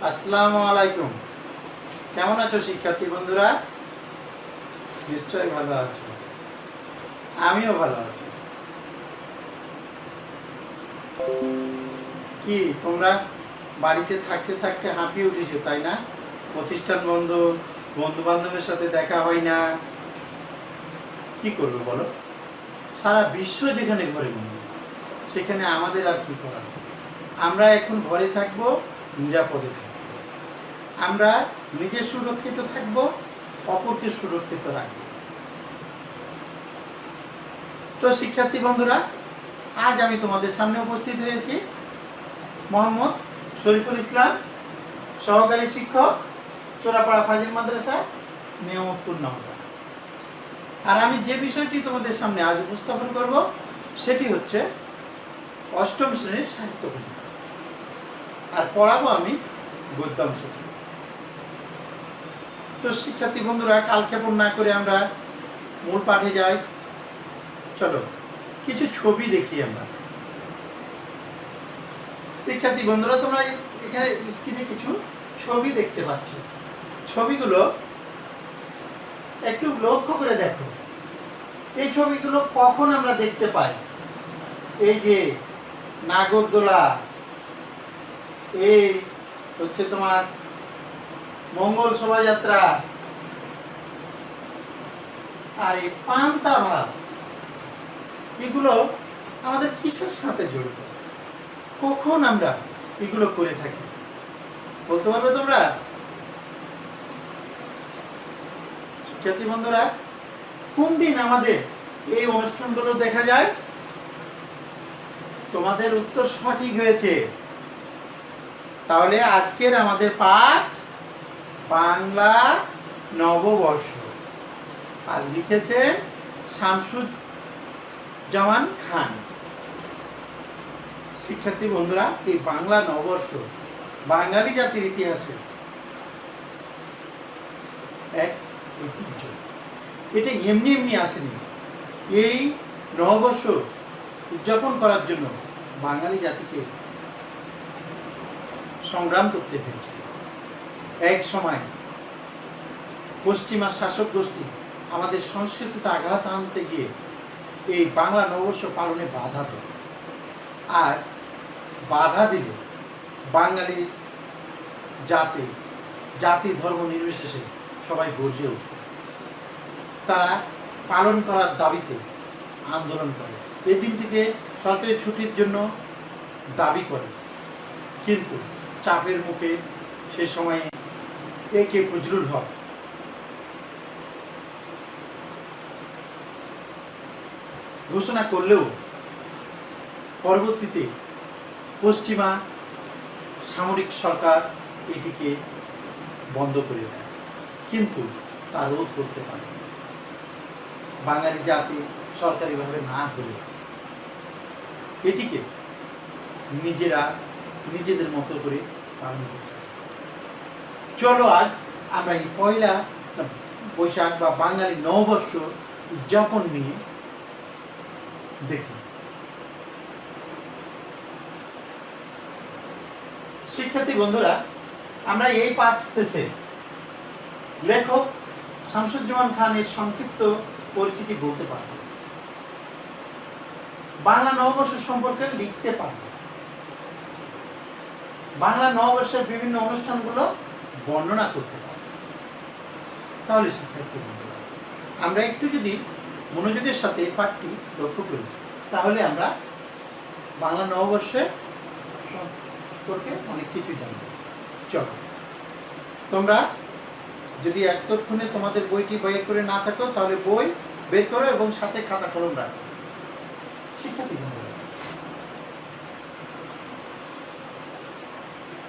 আসসালামু আলাইকুম। কেমন আছো শিক্ষার্থী বন্ধুরা? নিশ্চয়ই ভালো আছো, আমিও ভালো আছি। কি তোমরা বাড়িতে থাকতে থাকতে হাঁপিয়ে উঠেছো, তাই না? প্রতিষ্ঠান বন্ধ, বন্ধু বান্ধবের সাথে দেখা হয় না। কি করবে বলো? সারা বিশ্ব যেখানে ঘরে বন্ধু, সেখানে আমাদের আর কি করার? আমরা এখন ঘরে থাকবো, নিরাপদে থাকবো। আমরা নিজে সুরক্ষিত থাকবো, অপরকে সুরক্ষিত রাখবো। তো শিক্ষার্থী বন্ধুরা, আজ আমি তোমাদের সামনে উপস্থিত হয়েছি মোহাম্মদ শরীফুল ইসলাম, সহকারী শিক্ষক, চোরাপাড়া ফাজিল মাদ্রাসা, নিয়ামতপুর নওগাঁ। আর আমি যে বিষয়টি তোমাদের সামনে আজ উপস্থাপন করব সেটি হচ্ছে অষ্টম শ্রেণীর সাহিত্য বই, আর পড়াবো আমি গদ্যাংশ থেকে। তো শিক্ষার্থী বন্ধুরা, কালক্ষেপণ না করে আমরা মূল পাঠে যাই। চলো কিছু ছবি দেখি আমরা। শিক্ষার্থী বন্ধুরা, তোমরা এখানে স্ক্রিনে কিছু ছবি দেখতে পাচ্ছ। ছবিগুলো একটু লক্ষ্য করে দেখো। এই ছবিগুলো কখন আমরা দেখতে পাই? এই যে নাগরদোলা, এই হচ্ছে তোমার মঙ্গল শোভাযাত্রা, আর এই পান্তা ভাত, এগুলো আমাদের কিসের সাথে জড়িত? কখন আমরা এগুলো করে থাকি বলতে পারবে তোমরা? শিক্ষার্থী বন্ধুরা, কোন দিন আমাদের এই অনুষ্ঠানগুলো দেখা যায়? তোমাদের উত্তর সঠিক হয়েছে। তাহলে আজকের আমাদের পাঠ বাংলা নববর্ষ, আর লিখেছে শামসুজ্জামান খান। শিক্ষার্থী বন্ধুরা, এই বাংলা নববর্ষ বাঙালি জাতির ইতিহাসে এক ঐতিহ্য। এটা এমনি এমনি আসেনি। এই নববর্ষ উদযাপন করার জন্য বাঙালি জাতিকে সংগ্রাম করতে হয়েছে। এক সময় পশ্চিমা শাসক গোষ্ঠী আমাদের সংস্কৃতিতে আঘাত আনতে গিয়ে এই বাংলা নববর্ষ পালনে বাধা দেয়, আর বাধা দিলে বাঙালি জাতি ধর্ম নির্বিশেষে সবাই গর্জে ওঠে। তারা পালন করার দাবিতে আন্দোলন করে, এই দিনটিকে সরকারি ছুটির জন্য দাবি করে। কিন্তু চাপের মুখে সে সময়ে কে ফজলুল হক ঘোষণা করলেও পরবর্তীতে পশ্চিমা সামরিক সরকার এটিকে বন্ধ করে দেয়, কিন্তু তা রোধ করতে পারে বাঙালি জাতি সরকারিভাবে না করে এটিকে নিজেদের মতো করে পালন করতে। চলো আজ আমরা এই পয়লা বৈশাখ বা বাঙালি নববর্ষ উদযাপন নিয়ে দেখি। শিক্ষার্থী বন্ধুরা, আমরা এই পাঠ শেষে লেখক শামসুজ্জামান খানের সংক্ষিপ্ত পরিচিতি বলতে পারব, বাংলা নববর্ষ সম্পর্কে লিখতে পারব, বাংলা নববর্ষের বিভিন্ন অনুষ্ঠানগুলো বর্ণনা করতে পারব। তাহলে শিক্ষার্থী বন্ধুরা, আমরা একটু যদি মনোযোগের সাথে পাঠটি লক্ষ্য করি, তাহলে আমরা বাংলা নববর্ষের সম্পর্কে অনেক কিছুই জানব। চলো, তোমরা যদি এতক্ষণে তোমাদের বইটি বের করে না থাকো, তাহলে বই বের করো এবং সাথে খাতা কলম রাখো। শিক্ষার্থী বন্ধুরা,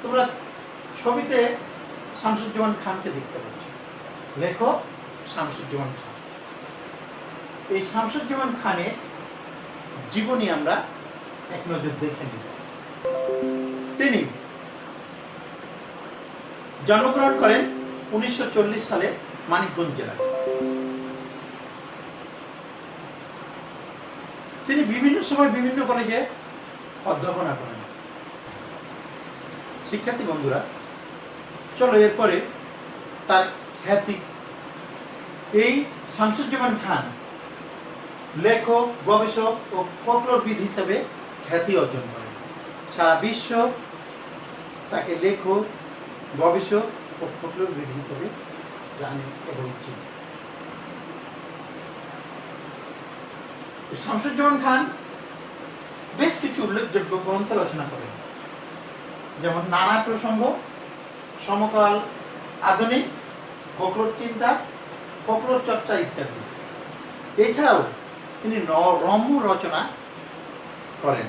তোমরা ছবিতে শামসুজ্জামান খানকে দেখতে পাচ্ছ, লেখক শামসুজ্জামান খান। এই শামসুজ্জামান খানের জীবনী আমরা এক নজর দেখে নিব। তিনি জন্মগ্রহণ করেন 1940 সালে মানিকগঞ্জ জেলায়। তিনি বিভিন্ন সময় বিভিন্ন কলেজে অধ্যাপনা করেন। শিক্ষার্থী বন্ধুরা, চলো এরপরে তার খ্যাতি। এই শামসুজ্জামান খান লেখক, গবেষক ও ফোকলোরবিদ হিসেবে খ্যাতি অর্জন করেন। সারা বিশ্ব তাকে লেখক, গবেষক ও ফোকলোরবিদ হিসেবে জানে এবং চিনে। শামসুজ্জামান খান বেশ কিছু উল্লেখযোগ্য গ্রন্থ রচনা করেন, যেমন নানা প্রসঙ্গ, সমকাল, আধুনিক, ফোকলোর চিন্তা, ফোকলোর চর্চা ইত্যাদি। এছাড়াও তিনি রম্য রচনা করেন।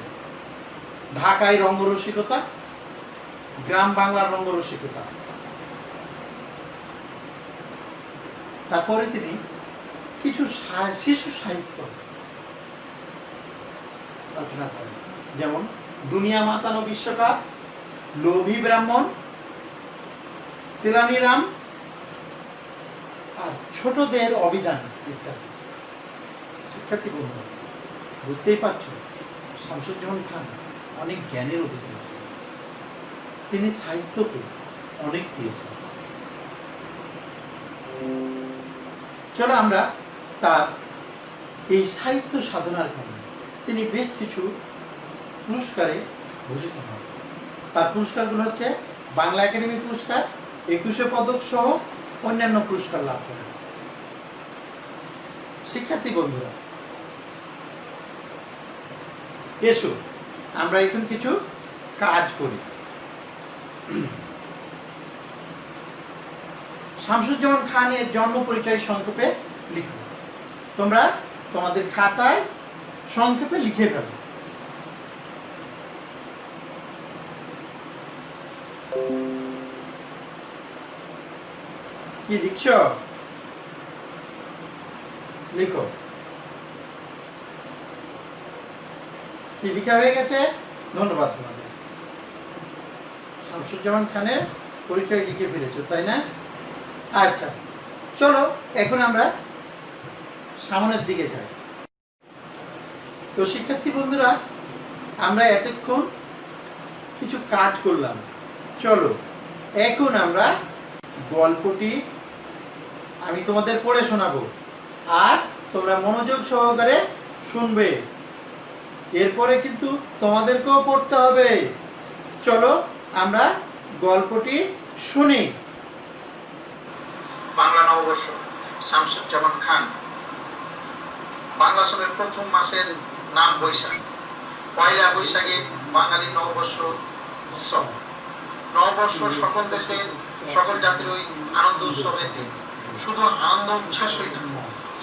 ঢাকায় রঙ্গরসিকতা, গ্রাম বাংলার রঙ্গরসিকতা। তারপরে তিনি কিছু শিশু সাহিত্য রচনা করেন, যেমন দুনিয়া মাতানো বিশ্বকাপ, লোভী ব্রাহ্মণ, তেলানীরাম আর ছোটদের অভিধান ইত্যাদি। শিক্ষার্থী বন্ধু, বুঝতেই পারছো শামসুজ্জামান খান অনেক জ্ঞানের অধিকারী ছিলেন। তিনি সাহিত্যকে অনেক দিয়েছেন। চলো আমরা তার এই সাহিত্য সাধনার কারণে তিনি বেশ কিছু পুরস্কারে ভূষিত হন। তার পুরস্কারগুলো হচ্ছে বাংলা একাডেমি পুরস্কার, 21 পদক সহ অন্যান্য পুরস্কার লাভ করেন। শিক্ষার্থী বন্ধুরা, এসো আমরা এখন কিছু কাজ করি। শামসুজ্জামান খানের জন্ম পরিচয় সংক্ষেপে লিখো। তোমরা তোমাদের খাতায় সংক্ষেপে লিখে ফেলো। কি লিখছ? লিখো। কি লিখা হয়ে গেছে? ধন্যবাদ তোমাদের। শামসুজ্জামান খানের পরিচয় লিখে ফেলেছো, তাই না? আচ্ছা, চলো এখন আমরা সামনের দিকে যাই। তো শিক্ষার্থী বন্ধুরা, আমরা এতক্ষণ কিছু কাজ করলাম। চলো এখন আমরা গল্পটি আমি তোমাদের পড়ে শোনাবো, আর তোমরা মনোযোগ সহকারে শুনবে। এরপরে কিন্তু তোমাদেরকেও পড়তে হবে। চলো আমরা গল্পটি শুনি। বাংলা নববর্ষ, শামসুজ্জামান খান। বাংলা সনের প্রথম মাসের নাম বৈশাখ। পয়লা বৈশাখে বাঙালি নববর্ষ উৎসব। নববর্ষ সকল দেশের সকল জাতির ওই আনন্দ উৎসবের দিন। শুধু আনন্দ উচ্ছ্বাসই না,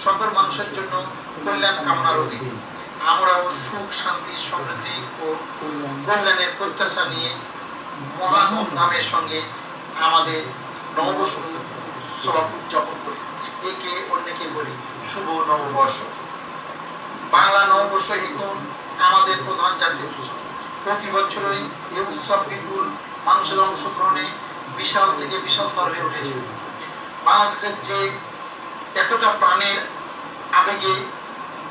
সকল মানুষের জন্য কল্যাণ কামনার দিন। আমরাও সুখ, শান্তি, সমৃদ্ধি ও কল্যাণের প্রত্যাশা নিয়ে মহা ধুমধামের সঙ্গে আমাদের নববর্ষ উৎসব উদযাপন করি। একে অন্যকে বলি শুভ নববর্ষ। বাংলা নববর্ষ এখন আমাদের প্রধান জাতীয় উৎসব। প্রতি বছরই এই উৎসব বিপুল মানুষের অংশগ্রহণে বিশাল থেকে বিশালতর হয়ে উঠেছে। বাংলাদেশের যে এতটা প্রাণের আবেগে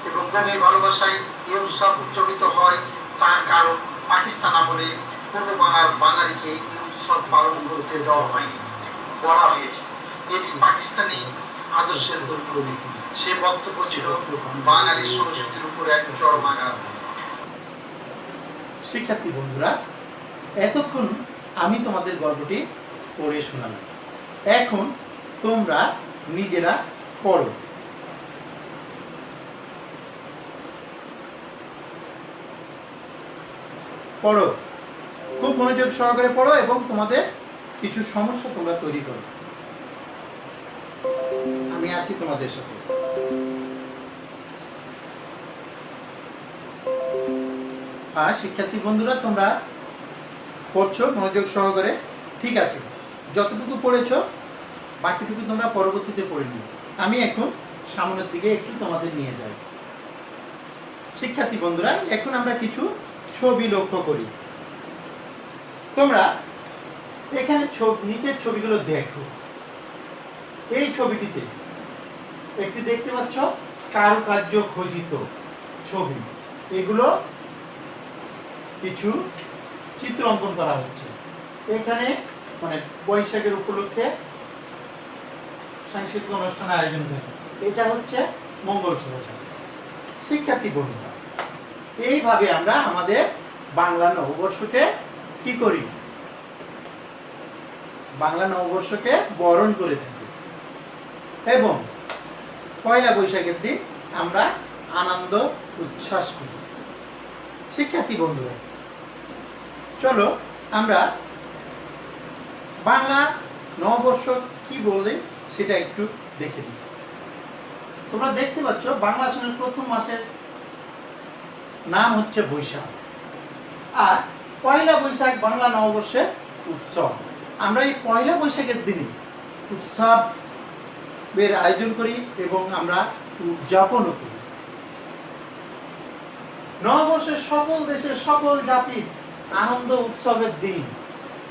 এবং গভীর ভালোবাসায় এই উৎসব উদযাপিত হয়, তার কারণ পাকিস্তান আমলে পূর্ব বাংলার বাঙালিকে এই উৎসব পালন করতে দেওয়া হয়নি, বলা হয়েছে এটি পাকিস্তানি আদর্শের পরিপন্থী। সে বক্তব্য ছিল বাঙালির সংস্কৃতির উপর এক চরম আঘাত। শিক্ষার্থী বন্ধুরা, এতক্ষণ আমি তোমাদের গল্পটি পড়ে শোনালাম। এখন তোমরা নিজেরা পড়ো। পড়ো, খুব মনোযোগ সহকারে পড়ো এবং তোমাদের কিছু সমস্যা তোমরা তৈরি করো। আমি আছি তোমাদের সাথে। হ্যাঁ শিক্ষার্থী বন্ধুরা, তোমরা পড়ছো মনোযোগ সহকারে, ঠিক আছে। যতটুকু পড়েছো বাকিটুকু তোমরা পরবর্তীতে পড়ে নিও। আমি এখন সামনের দিকে একটু তোমাদের নিয়ে যাই। শিক্ষার্থী বন্ধুরা, এখন আমরা কিছু ছবি লক্ষ্য করি। তোমরা এখানে নিচের ছবিগুলো দেখো। এই ছবিটিতে একটি দেখতে পাচ্ছ কারুকার্য খোদিত ছবি। এগুলো কিছু চিত্র অঙ্কন করা হচ্ছে। এখানে মানে বৈশাখের উপলক্ষে সাংস্কৃতিক অনুষ্ঠান আয়োজন করে। এটা হচ্ছে মঙ্গল শোভাযাত্রা। শিক্ষার্থী বন্ধুরা, এইভাবে আমরা আমাদের বাংলা নববর্ষকে কি করি? বাংলা নববর্ষকে বরণ করে থাকি এবং পয়লা বৈশাখের দিন আমরা আনন্দ উচ্ছ্বাস করি। শিক্ষার্থী বন্ধুরা, চলো আমরা বাংলা নববর্ষ কি বলে সেটা একটু দেখে নিই। তোমরা দেখতে পাচ্ছ বাংলা সনের প্রথম মাসের নাম হচ্ছে বৈশাখ, আর পয়লা বৈশাখ বাংলা নববর্ষের উৎসব। আমরা এই পয়লা বৈশাখের দিনে উৎসবের আয়োজন করি এবং আমরা উদযাপনও করি। নববর্ষের সকল দেশের সকল জাতির আনন্দ উৎসবের দিন।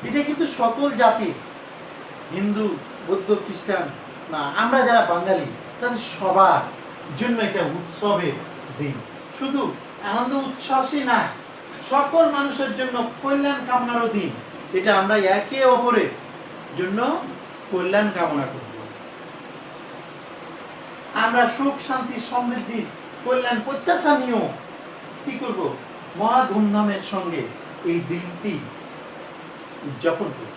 এটা কিন্তু সকল জাতির, হিন্দু, বৌদ্ধ, খ্রিস্টান না, আমরা যারা বাঙালি তাদের সবার জন্য এটা উৎসবের দিন। শুধু আনন্দ উচ্ছ্বাসই না, সকল মানুষের জন্য কল্যাণ কামনারও দিন। এটা আমরা একে অপরের জন্য কল্যাণ কামনা করব। আমরা সুখ, শান্তি, সমৃদ্ধি, কল্যাণ প্রত্যাশা নিয়েও কি করব? মহা ধুমধামের সঙ্গে এই দিনটি উদযাপন করব।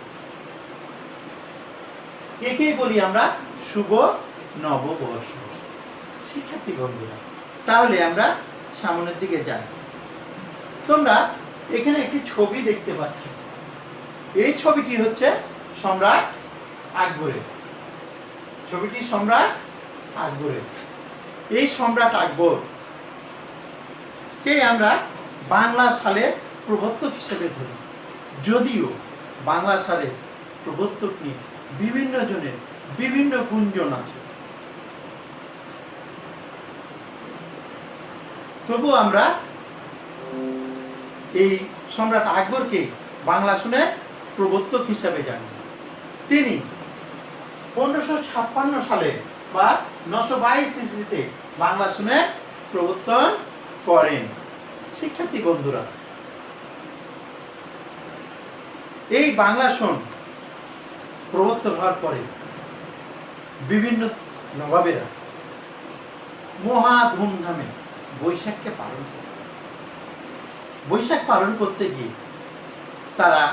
একেই বলি আমরা শুভ নববর্ষ। শিক্ষার্থী বন্ধুরা, তাহলে আমরা সামনের দিকে যাই। তোমরা এখানে একটি ছবি দেখতে পাচ্ছ। এই ছবিটি হচ্ছে সম্রাট আকবরের। ছবিটি সম্রাট আকবরের। এই সম্রাট আকবর কে আমরা বাংলা সালের প্রবর্তক হিসেবে ধরি। যদিও বাংলা সালের প্রবর্তক নিয়ে বিভিন্ন জনের বিভিন্ন গুঞ্জন আছে, তবু আমরা এই সম্রাট আকবরকে বাংলা সনের প্রবর্তক হিসাবে জানি। তিনি 1556 সালে বা 922 ইসিতে বাংলা সনের প্রবর্তন করেন। শিক্ষার্থী বন্ধুরা, এই বাংলা সন প্রবর্তন হওয়ার পরে বিভিন্ন নবাবেরা মহা ধুমধামে বৈশাখকে পালন করে। বৈশাখ পালন করতে গিয়ে তারা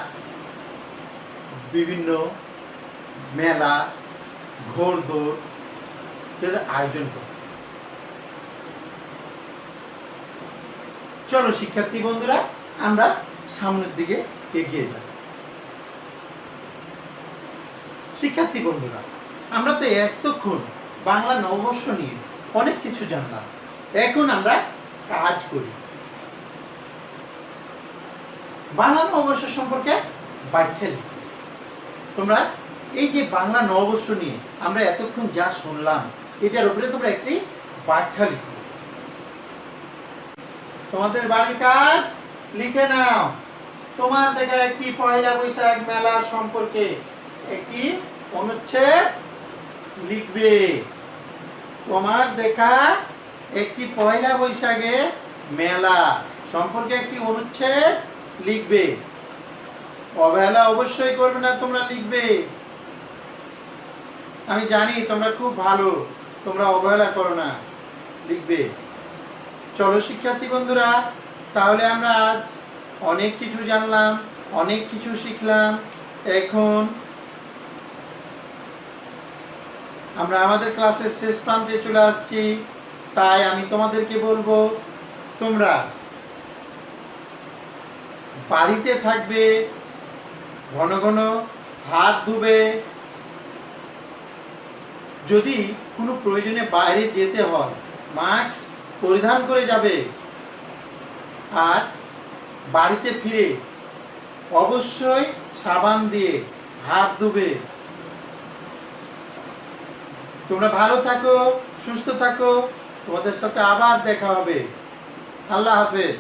বিভিন্ন মেলা, ঘোড়দৌড় আয়োজন করে। চলো শিক্ষার্থী বন্ধুরা, আমরা সামনের দিকে এগিয়ে যাই। শিক্ষার্থী বন্ধুরা, আমরা তো এতক্ষণ বাংলা নববর্ষ নিয়ে অনেক কিছু জানলাম। এখন আমরা কাজ করি। বাংলা নববর্ষ সম্পর্কে ব্যাখ্যা লিখি। তোমরা এই যে বাংলা নববর্ষ নিয়ে আমরা এতক্ষণ যা শুনলাম, এটার উপরে তোমরা একটি ব্যাখ্যা লিখো। তোমাদের বাড়ির কাজ লিখে নাও। তোমার দেখা একটি পয়লা বৈশাখ মেলা সম্পর্কে একটি অনুচ্ছেদ লিখবে। তোমার দেখা একটি পয়লা বৈশাখে মেলা সম্পর্কে একটি অনুচ্ছেদ লিখবে। অবহেলা অবশ্যই করবে না, তোমরা লিখবে। আমি জানি তোমরা খুব ভালো, তোমরা অবহেলা করো না, লিখবে। চলো শিক্ষার্থী বন্ধুরা, তাহলে আমরা আজ অনেক কিছু জানলাম, অনেক কিছু শিখলাম। এখন আমরা আমাদের ক্লাসের শেষ প্রান্তে চলে আসছি। তাই আমি তোমাদেরকে বলবো, তোমরা বাড়িতে থাকবে, ঘন ঘন হাত ধুবে। যদি কোনো প্রয়োজনে বাইরে যেতে হয়, মাস্ক পরিধান করে যাবে। আর বাড়িতে ফিরে অবশ্যই সাবান দিয়ে হাত ধুবে। তোমরা ভালো থাকো, সুস্থ থাকো। তোমাদের সাথে আবার দেখা হবে। আল্লাহ হাফেজ।